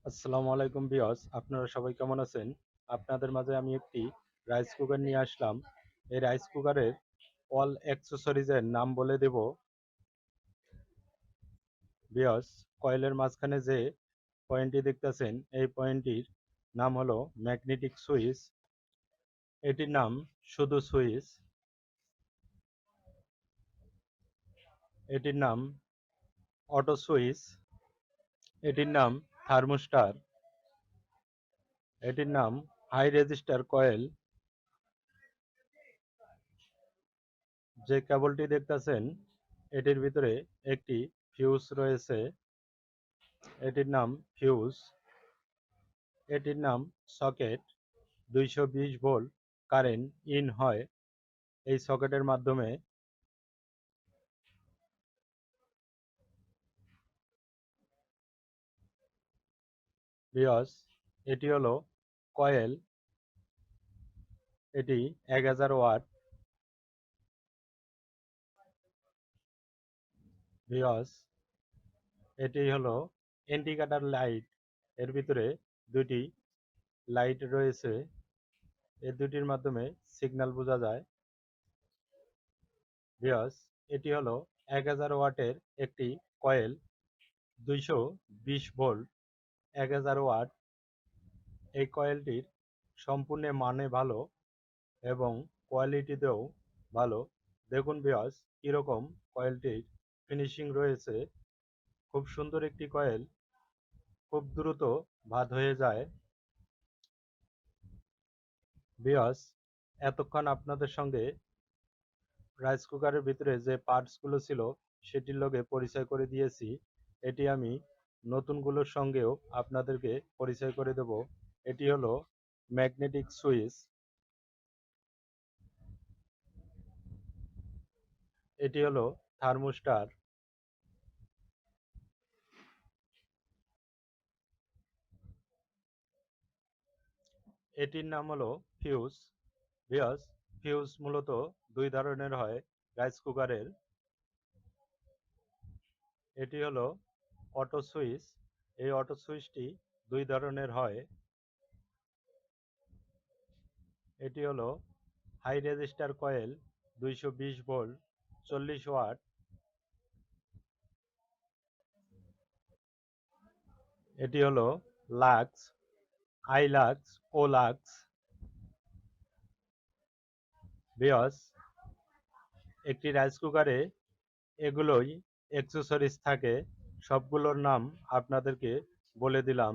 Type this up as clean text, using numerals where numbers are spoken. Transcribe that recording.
আসসালামু আলাইকুম ভিউয়ার্স, আপনারা সবাই কেমন আছেন? আপনাদের মাঝে আমি একটি রাইস কুকার নিয়ে আসলাম। এই রাইস কুকারের অল অ্যাক্সেসরিজের নাম বলে দেব ভিউয়ার্স। কয়েলের মাঝখানে যে পয়েন্টটি দেখতেছেন, এই পয়েন্টটির নাম হলো ম্যাগনেটিক সুইচ। এটির নাম শুধু সুইচ। এটির নাম অটো সুইচ। এটির নাম থার্মোস্টার। এটির নাম হাই রেজিস্টার কয়েল। যে কেবলটি দেখতেছেন, এটির ভিতরে একটি ফিউজ রয়েছে। এটির নাম ফিউজ। এটির নাম সকেট। 220 ভোল্ট কারেন্ট ইন হয় এই সকেটের মাধ্যমে। ভিউয়ার্স, এটি হলো কয়েল। এটি 1000 ওয়াট। ভিউয়ার্স, এটি হলো ইন্ডিকেটর লাইট। এর ভিতরে দুটি লাইট রয়েছে। এই দুটির মাধ্যমে সিগন্যাল বোঝা যায়। ভিউয়ার্স, এটি হলো 1000 ওয়াটের একটি কয়েল। 220 volt, 1000 watt. এই কয়েলটির সম্পূর্ণ মানে ভালো এবং কোয়ালিটিতেও ভালো। দেখুন ভিউয়ার্স, কীরকম কয়েলটির ফিনিশিং রয়েছে। খুব সুন্দর একটি কয়েল, খুব দ্রুত ভাত হয়ে যায়। ভিউয়ার্স, এতক্ষণ আপনাদের সঙ্গে রাইস কুকারের ভিতরে যে পার্টসগুলো ছিল সেটির লগে পরিচয় করে দিয়েছি। এটি আমি নতুনগুলোর সঙ্গেও আপনাদেরকে পরিচয় করে দেব। এটি হলো ম্যাগনেটিক সুইচ। এটি হলো থার্মোস্টার। এটির নাম হলো ফিউজ। ভিউয়ার্স, ফিউজ মূলত দুই ধরনের হয় রাইস কুকারের। এটি হলো অটো সুইচ। এই অটো সুইচটি দুই ধরনের হয়। এটি হলো high resistor coil, 220 volt, 40 watt. এটি হলো লাক্স, আই লাক্স, ও লাক্স। ভিউয়ার্স, একটি রাইস কুকারে এগুলোই অ্যাক্সেসরিজ থাকে। সবগুলোর নাম আপনাদেরকে বলে দিলাম।